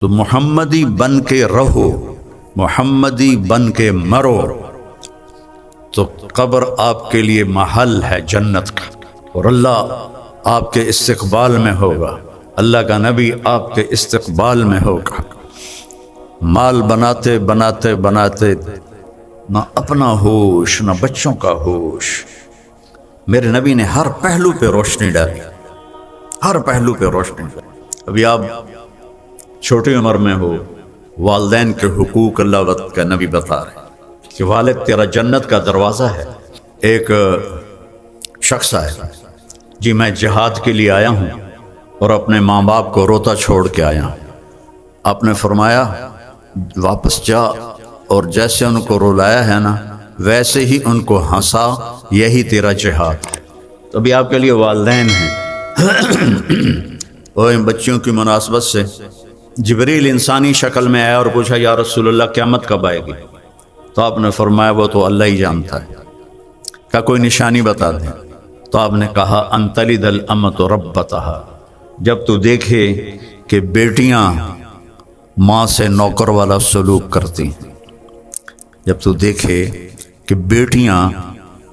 تو محمدی بن کے رہو، محمدی بن کے مرو، تو قبر آپ کے لیے محل ہے جنت کا، اور اللہ آپ کے استقبال میں ہوگا، اللہ کا نبی آپ کے استقبال میں ہوگا۔ مال بناتے بناتے بناتے نہ اپنا ہوش نہ بچوں کا ہوش، میرے نبی نے ہر پہلو پہ روشنی ڈالی، ہر پہلو پہ روشنی ڈالی۔ ابھی آپ چھوٹی عمر میں ہو، والدین کے حقوق اللہ وقت کا نبی بتا رہے کہ والد تیرا جنت کا دروازہ ہے۔ ایک شخص آیا، جی میں جہاد کے لیے آیا ہوں اور اپنے ماں باپ کو روتا چھوڑ کے آیا ہوں۔ آپ نے فرمایا واپس جا اور جیسے ان کو رلایا ہے نا ویسے ہی ان کو ہنسا، یہی تیرا جہاد ہے۔ تو ابھی آپ کے لیے والدین ہیں۔ اور ان بچیوں کی مناسبت سے جبریل انسانی شکل میں آیا اور پوچھا یا رسول اللہ قیامت کب آئے گی؟ تو آپ نے فرمایا وہ تو اللہ ہی جانتا ہے، کیا کوئی نشانی بتا دیں؟ تو آپ نے کہا ان تلد الامۃ ربتہا، جب تو دیکھے کہ بیٹیاں ماں سے نوکر والا سلوک کرتی ہیں، جب تو دیکھے کہ بیٹیاں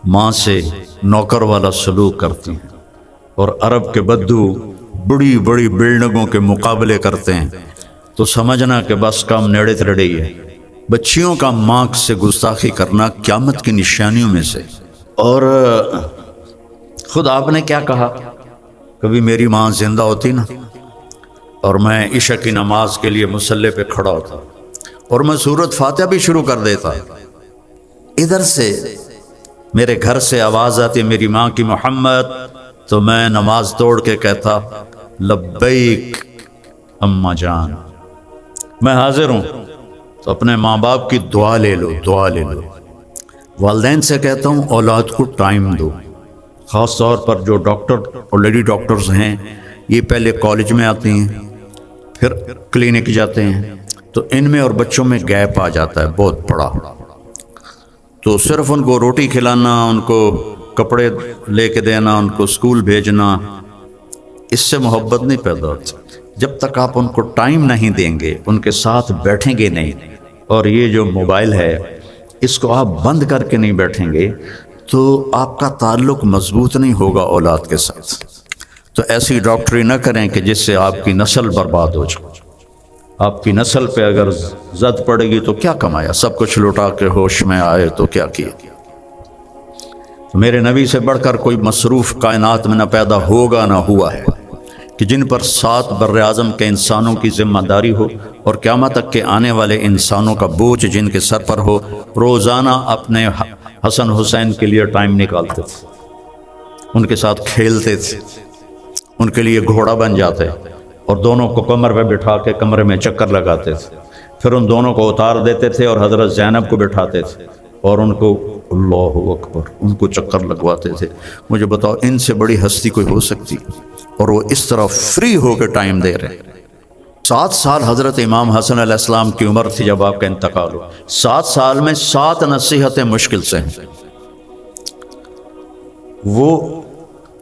ماں سے نوکر والا سلوک کرتی ہیں، اور عرب کے بدو بڑی بڑی بلڈنگوں کے مقابلے کرتے ہیں، تو سمجھنا کہ بس کام نیڑے تڑے ہی ہے۔ بچیوں کا ماں سے گستاخی کرنا قیامت کی نشانیوں میں سے۔ اور خود آپ نے کیا کہا، کبھی میری ماں زندہ ہوتی نا اور میں عشاء کی نماز کے لیے مصلی پہ کھڑا ہوتا اور میں سورۃ فاتحہ بھی شروع کر دیتا، ادھر سے میرے گھر سے آواز آتی میری ماں کی محمد، تو میں نماز توڑ کے کہتا لبیک اماں جان، میں حاضر ہوں۔ تو اپنے ماں باپ کی دعا لے لو، دعا لے لو۔ والدین سے کہتا ہوں اولاد کو ٹائم دو، خاص طور پر جو ڈاکٹر اور لیڈی ڈاکٹرز ہیں، یہ پہلے کالج میں آتی ہیں پھر کلینک جاتے ہیں، تو ان میں اور بچوں میں گیپ آ جاتا ہے بہت بڑا۔ تو صرف ان کو روٹی کھلانا، ان کو کپڑے لے کے دینا، ان کو اسکول بھیجنا، اس سے محبت نہیں پیدا ہوتی جب تک آپ ان کو ٹائم نہیں دیں گے، ان کے ساتھ بیٹھیں گے نہیں۔ اور یہ جو موبائل ہے اس کو آپ بند کر کے نہیں بیٹھیں گے تو آپ کا تعلق مضبوط نہیں ہوگا اولاد کے ساتھ۔ تو ایسی ڈاکٹری نہ کریں کہ جس سے آپ کی نسل برباد ہو جائے۔ آپ کی نسل پہ اگر زد پڑے گی تو کیا کمایا، سب کچھ لوٹا کے ہوش میں آئے تو کیا کیا۔ میرے نبی سے بڑھ کر کوئی مصروف کائنات میں نہ پیدا ہوگا نہ ہوا ہے کہ جن پر 7 بر اعظم کے انسانوں کی ذمہ داری ہو اور قیامت تک کے آنے والے انسانوں کا بوجھ جن کے سر پر ہو، روزانہ اپنے حسن حسین کے لیے ٹائم نکالتے تھے، ان کے ساتھ کھیلتے تھے، ان کے لیے گھوڑا بن جاتے اور دونوں کو کمر پہ بٹھا کے کمرے میں چکر لگاتے تھے، پھر ان دونوں کو اتار دیتے تھے اور حضرت زینب کو بٹھاتے تھے اور ان کو اللہ اکبر ان کو چکر لگواتے تھے۔ مجھے بتاؤ ان سے بڑی ہستی کوئی ہو سکتی؟ اور وہ اس طرح فری ہو کے ٹائم دے رہے ہیں۔ 7 سال حضرت امام حسن علیہ السلام کی عمر تھی جب آپ کا انتقال ہو۔ 7 سال میں 7 نصیحتیں مشکل سے ہیں، وہ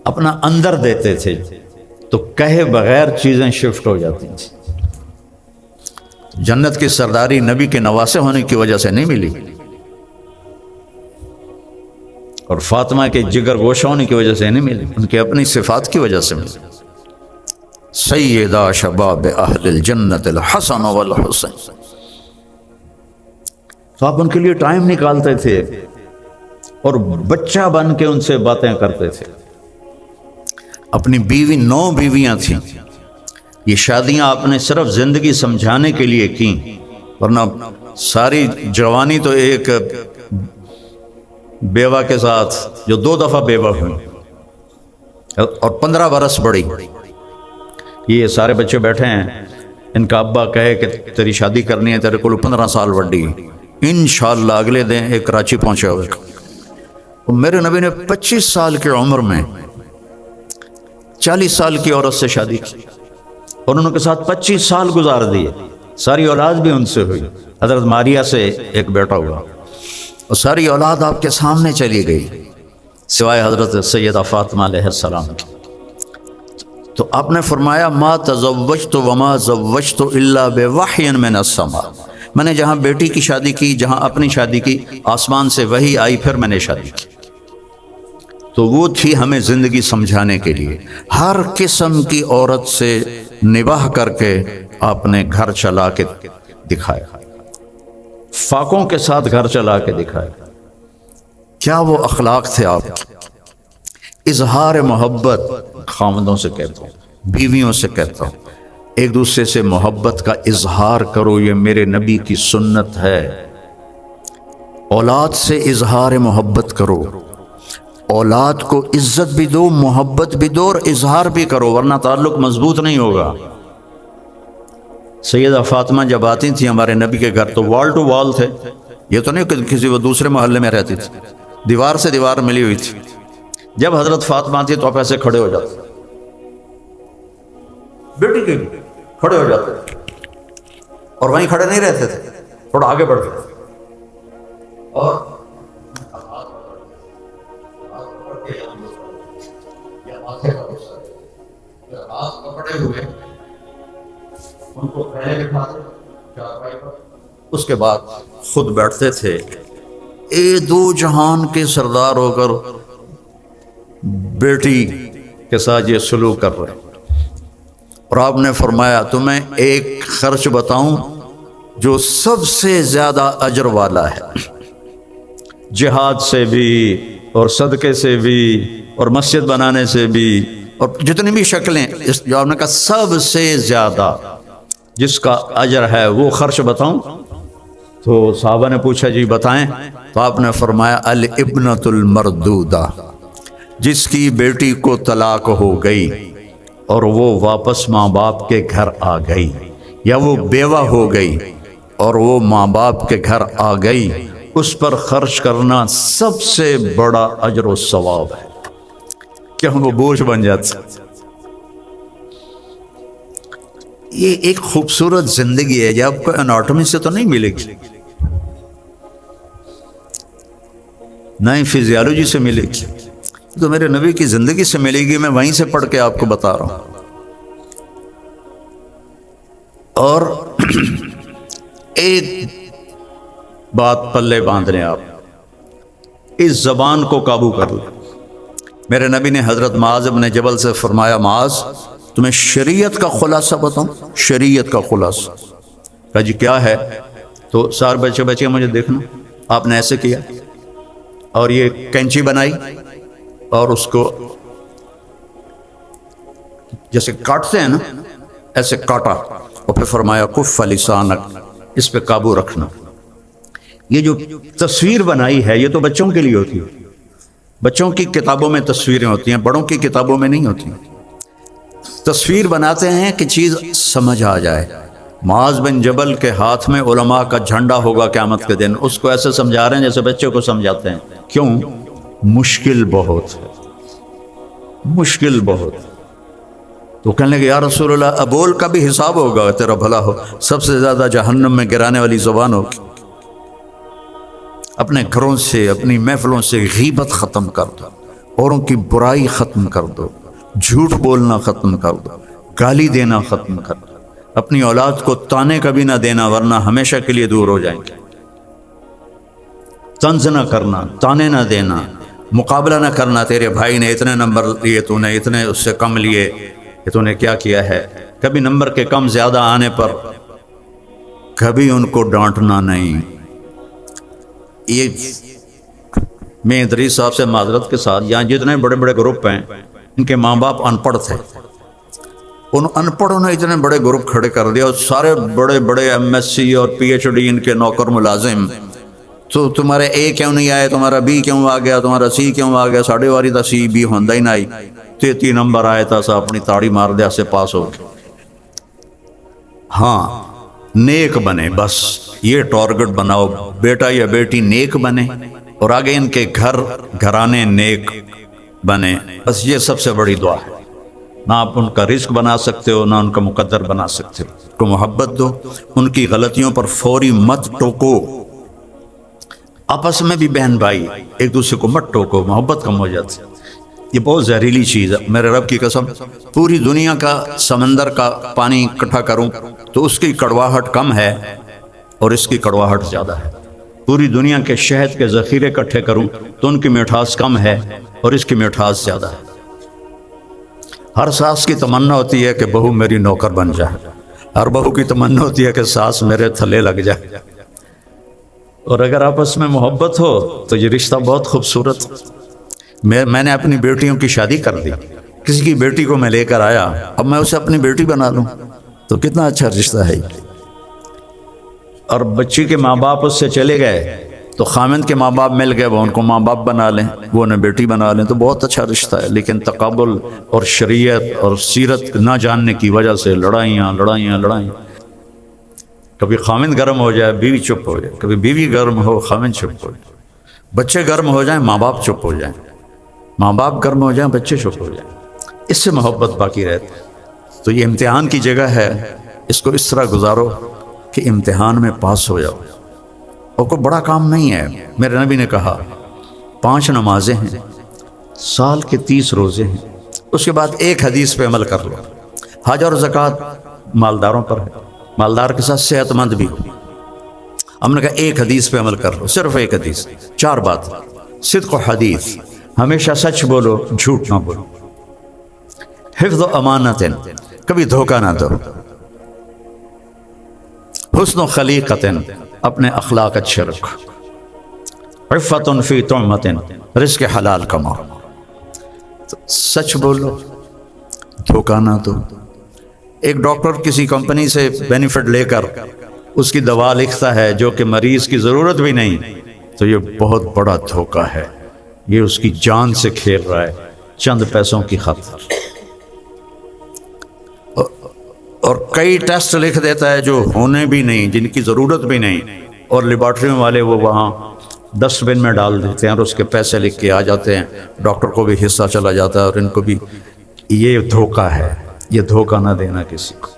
اپنا اندر دیتے تھے تو کہے بغیر چیزیں شفٹ ہو جاتی تھیں۔ جنت کی سرداری نبی کے نواسے ہونے کی وجہ سے نہیں ملی، اور فاطمہ کے جگر گوشہ ہونے کی وجہ سے نہیں ملی، ان کے اپنی صفات کی وجہ سے ملی۔ سیدہ شباب اہل الجنت الحسن والحسین، تو آپ ان کے لیے ٹائم نکالتے تھے اور بچہ بن کے ان سے باتیں کرتے تھے۔ اپنی بیوی 9 بیویاں تھیں، یہ شادیاں آپ نے صرف زندگی سمجھانے کے لیے کی، ورنہ ساری جوانی تو ایک بیوہ کے ساتھ جو 2 دفعہ بیوہ ہوئی اور 15 برس بڑی، یہ سارے بچے بیٹھے ہیں، ان کا ابا کہے کہ تیری شادی کرنی ہے، تیرے کو 15 سال بڑی، انشاءاللہ اگلے دن ایک کراچی پہنچے ہوئے۔ میرے نبی نے 25 سال کی عمر میں 40 سال کی عورت سے شادی کی اور انہوں کے ساتھ 25 سال گزار دیے، ساری اولاد بھی ان سے ہوئی۔ حضرت ماریہ سے ایک بیٹا ہوا اور ساری اولاد آپ کے سامنے چلی گئی سوائے حضرت سیدہ فاطمہ علیہ السلام کی۔ تو آپ نے فرمایا ما تزوجت وما زوجت الا بوحی من السماء، میں نے جہاں بیٹی کی شادی کی، جہاں اپنی شادی کی، آسمان سے وحی آئی، پھر میں نے شادی کی۔ تو وہ تھی ہمیں زندگی سمجھانے کے لیے، ہر قسم کی عورت سے نباہ کر کے آپ نے گھر چلا کے دکھایا، فاقوں کے ساتھ گھر چلا کے دکھایا۔ کیا وہ اخلاق تھے آپ کے؟ اظہار محبت، خاوندوں سے کہتا ہوں، بیویوں سے کہتا ہوں، ایک دوسرے سے محبت کا اظہار کرو، یہ میرے نبی کی سنت ہے۔ اولاد سے اظہار محبت کرو، اولاد کو عزت بھی دو، محبت بھی دو، اور اظہار بھی کرو، ورنہ تعلق مضبوط نہیں ہوگا۔ سیدہ فاطمہ جب آتی تھیں ہمارے نبی کے گھر تو وال ٹو وال تھے، یہ تو نہیں کہ کسی وہ دوسرے محلے میں رہتی تھی، دیوار سے دیوار ملی ہوئی تھی۔ جب حضرت فاطمہ آتی تو آپ ایسے کھڑے ہو جاتے، بیٹی کے لیے کھڑے ہو جاتے، اور وہیں کھڑے نہیں رہتے تھے، تھوڑا آگے بڑھتے تھے، اور پکڑے ہوئے ان کو پہلے بٹھاتے چارپائی پر، اس کے بعد خود بیٹھتے تھے۔ اے دو جہان کے سردار ہو کر بیٹی کے ساتھ یہ سلوک کر رہے، اور آپ نے فرمایا تمہیں ایک خرچ بتاؤں جو سب سے زیادہ اجر والا ہے، جہاد سے بھی اور صدقے سے بھی اور مسجد بنانے سے بھی، اور جتنی بھی شکلیں، جو آپ نے کہا سب سے زیادہ جس کا اجر ہے وہ خرچ بتاؤں؟ تو صحابہ نے پوچھا جی بتائیں، تو آپ نے فرمایا الابنۃ المردودہ، جس کی بیٹی کو طلاق ہو گئی اور وہ واپس ماں باپ کے گھر آ گئی، یا وہ بیوہ ہو گئی اور وہ ماں باپ کے گھر آ گئی، اس پر خرچ کرنا سب سے بڑا اجر و ثواب ہے، کہ ہم وہ بوجھ بن جاتے۔ یہ ایک خوبصورت زندگی ہے، یہ آپ کو اناٹومی سے تو نہیں ملے گی، نہ ہی فزیالوجی سے ملے گی، تو میرے نبی کی زندگی سے ملے گی، میں وہیں سے پڑھ کے آپ کو بتا رہا ہوں۔ اور ایک بات پلے باندھ لیں آپ، اس زبان کو قابو کر لیں۔ میرے نبی نے حضرت معاذ بن جبل سے فرمایا معاذ تمہیں شریعت کا خلاصہ بتاؤں؟ شریعت کا خلاصہ؟ کہا جی کیا ہے؟ تو سارے بچے بچے مجھے دیکھنا، آپ نے ایسے کیا اور یہ کینچی بنائی اور اس کو جیسے کاٹتے ہیں نا ایسے کاٹا، اور پھر فرمایا کف لسانک، اس پہ قابو رکھنا۔ یہ جو تصویر بنائی ہے یہ تو بچوں کے لیے ہوتی ہے، بچوں کی کتابوں میں تصویریں ہوتی ہیں، بڑوں کی کتابوں میں نہیں ہوتی۔ تصویر بناتے ہیں کہ چیز سمجھ آ جائے۔ معاذ بن جبل کے ہاتھ میں علماء کا جھنڈا ہوگا قیامت کے دن، اس کو ایسے سمجھا رہے ہیں جیسے بچے کو سمجھاتے ہیں۔ کیوں؟ مشکل بہت ہے، مشکل بہت۔ تو کہنے لگے یا رسول اللہ ابول کا بھی حساب ہوگا؟ تیرا بھلا ہو، سب سے زیادہ جہنم میں گرانے والی زبان ہوگی۔ اپنے گھروں سے، اپنی محفلوں سے غیبت ختم کر دو، اوروں کی برائی ختم کر دو، جھوٹ بولنا ختم کر دو، گالی دینا ختم کر دو، اپنی اولاد کو تانے کبھی نہ دینا ورنہ ہمیشہ کے لیے دور ہو جائیں گے۔ طنز نہ کرنا، تانے نہ دینا، مقابلہ نہ کرنا، تیرے بھائی نے اتنے نمبر لیے تو نے اتنے اس سے کم لیے، کہ تو نے کیا کیا ہے۔ کبھی نمبر کے کم زیادہ آنے پر کبھی ان کو ڈانٹنا نہیں۔ یہ میں ادریس صاحب سے معذرت کے ساتھ، یہاں جتنے بڑے بڑے گروپ ہیں ان کے ماں باپ ان پڑھ تھے، ان ان پڑھوں نے اتنے بڑے گروپ کھڑے کر دیا، اور سارے بڑے بڑے ایم ایس سی اور پی ایچ ڈی ان کے نوکر ملازم۔ تو تمہارے اے کیوں نہیں آئے، تمہارا بی کیوں آ گیا، تمہارا سی کیوں آ گیا، ساڑھے واری تا سی بی ہوندہ ہی نہ آئی، 33 نمبر آئے تھا سا اپنی تاڑی مار دیا سے پاس ہو گیا۔ ہاں نیک بنے، بس یہ ٹارگٹ بناؤ، بیٹا یا بیٹی نیک بنے اور آگے ان کے گھر گھرانے نیک بنے، بس یہ سب سے بڑی دعا ہے۔ نہ آپ ان کا رزق بنا سکتے ہو، نہ ان کا مقدر بنا سکتے ہو۔ ان کو محبت دو، ان کی غلطیوں پر فوری مت ٹوکو، آپس میں بھی بہن بھائی ایک دوسرے کو مت ٹوکو، محبت کم ہو جاتی۔ یہ بہت زہریلی چیز ہے، میرے رب کی قسم، پوری دنیا کا سمندر کا پانی اکٹھا کروں تو اس کی کڑواہٹ کم ہے اور اس کی کڑواہٹ زیادہ ہے۔ پوری دنیا کے شہد کے ذخیرے اکٹھے کروں تو ان کی میٹھاس کم ہے اور اس کی میٹھاس زیادہ ہے۔ ہر ساس کی تمنا ہوتی ہے کہ بہو میری نوکر بن جائے، ہر بہو کی تمنا ہوتی ہے کہ ساس میرے تھلے لگ جائے، اور اگر آپس میں محبت ہو تو یہ رشتہ بہت خوبصورت۔ میں نے اپنی بیٹیوں کی شادی کر دی، کسی کی بیٹی کو میں لے کر آیا، اب میں اسے اپنی بیٹی بنا لوں تو کتنا اچھا رشتہ ہے یہ۔ اور بچی کے ماں باپ اس سے چلے گئے تو خامند کے ماں باپ مل گئے، وہ ان کو ماں باپ بنا لیں، وہ انہیں بیٹی بنا لیں، تو بہت اچھا رشتہ ہے۔ لیکن تقابل اور شریعت اور سیرت نہ جاننے کی وجہ سے لڑائیاں لڑائیاں لڑائیاں، کبھی خامند گرم ہو جائے بیوی چپ ہو جائے، کبھی بیوی گرم ہو خامند چپ ہو جائے، بچے گرم ہو جائیں ماں باپ چپ ہو جائیں، ماں باپ گرم ہو جائیں بچے چپ ہو جائیں، اس سے محبت باقی رہتی ہے۔ تو یہ امتحان کی جگہ ہے، اس کو اس طرح گزارو کہ امتحان میں پاس ہو جاؤ، اور کوئی بڑا کام نہیں ہے۔ میرے نبی نے کہا 5 نمازیں ہیں، سال کے 30 روزے ہیں، اس کے بعد ایک حدیث پہ عمل کر لو۔ حج اور زکوٰۃ مالداروں پر ہے، مالدار کے ساتھ صحت مند بھی ہو۔ ہم نے کہا ایک حدیث پہ عمل کر لو، صرف ایک حدیث، 4 بات۔ صدق و حدیث، ہمیشہ سچ بولو، جھوٹ نہ بولو۔ حفظ و امانت، کبھی دھوکہ نہ دو۔ حسن و خلیقت، اپنے اخلاق اچھے رکھو۔ عفت فی طعمت، رزق حلال کماؤ۔ تو سچ بولو، دھوکہ نہ دو۔ ایک ڈاکٹر کسی کمپنی سے بینیفٹ لے کر اس کی دوا لکھتا ہے جو کہ مریض کی ضرورت بھی نہیں، تو یہ بہت بڑا دھوکہ ہے، یہ اس کی جان سے کھیل رہا ہے چند پیسوں کی خاطر۔ اور کئی ٹیسٹ لکھ دیتا ہے جو ہونے بھی نہیں، جن کی ضرورت بھی نہیں، اور لیبارٹریوں والے وہ وہاں ڈسٹ بن میں ڈال دیتے ہیں اور اس کے پیسے لکھ کے آ جاتے ہیں، ڈاکٹر کو بھی حصہ چلا جاتا ہے اور ان کو بھی۔ یہ دھوکہ ہے، یہ دھوکہ نہ دینا کسی کو۔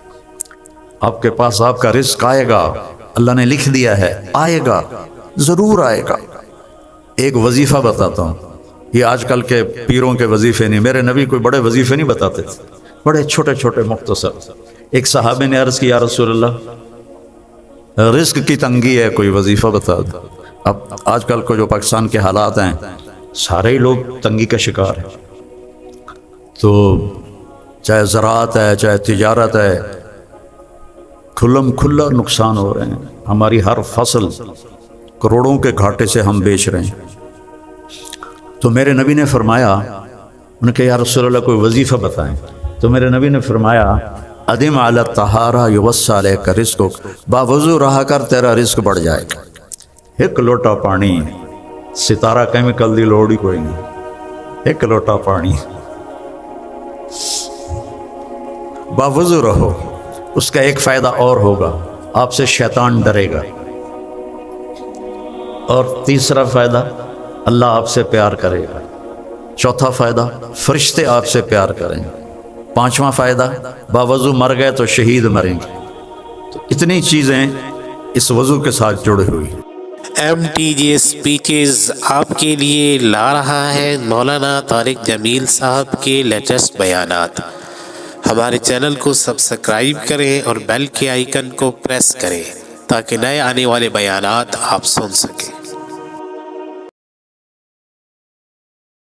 آپ کے پاس آپ کا رزق آئے گا، اللہ نے لکھ دیا ہے، آئے گا، ضرور آئے گا۔ ایک وظیفہ بتاتا ہوں، یہ آج کل کے پیروں کے وظیفے نہیں، میرے نبی کوئی بڑے وظیفے نہیں بتاتے تھے، بڑے چھوٹے چھوٹے مختصر۔ ایک صحابی نے عرض کی، یا رسول اللہ رزق کی تنگی ہے، کوئی وظیفہ بتا دو۔ اب آج کل کو جو پاکستان کے حالات ہیں، سارے ہی لوگ تنگی کا شکار ہیں، تو چاہے زراعت ہے چاہے تجارت ہے، کھلم کھلا نقصان ہو رہے ہیں۔ ہماری ہر فصل کروڑوں کے گھاٹے سے ہم بیچ رہے ہیں۔ تو میرے نبی نے فرمایا، انہوں نے کہا یا رسول اللہ کوئی وظیفہ بتائیں، تو میرے نبی نے فرمایا ادم علی الطہارہ یوسع علیک رزقک، باوضو رہا کر تیرا رزق بڑھ جائے گا۔ ایک لوٹا پانی، ستارہ کیمیکل دی لوڑ ہی کوئی نہیں، ایک لوٹا پانی، باوضو رہو۔ اس کا ایک فائدہ اور ہوگا، آپ سے شیطان ڈرے گا، اور تیسرا فائدہ اللہ آپ سے پیار کرے گا، چوتھا فائدہ فرشتے آپ سے پیار کریں گے، پانچواں فائدہ باوضو مر گئے تو شہید مریں گے۔ تو اتنی چیزیں اس وضو کے ساتھ جڑی ہوئی ہیں۔ MTJ اسپیچز آپ کے لیے لا رہا ہے مولانا طارق جمیل صاحب کے لیٹسٹ بیانات۔ ہمارے چینل کو سبسکرائب کریں اور بیل کے آئیکن کو پریس کریں تاکہ نئے آنے والے بیانات آپ سن سکیں۔